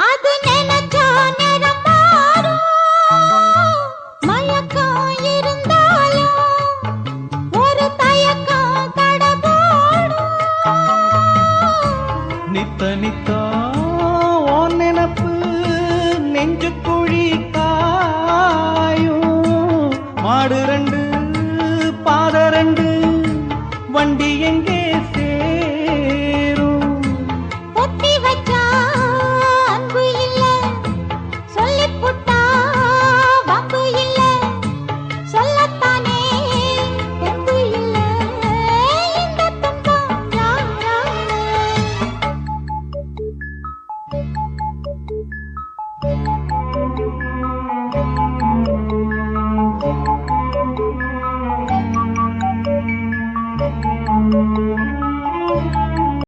அது நினைச்சா நேரம் மாறும், மயக்கம் இருந்தாலும் ஒரு தயக்கம் தடபோடும். நித்த நித்தா ஓன் நினப்பு நெஞ்சு குழி காயும். மாடு ரெண்டு பாத ரெண்டு வண்டி எங்கே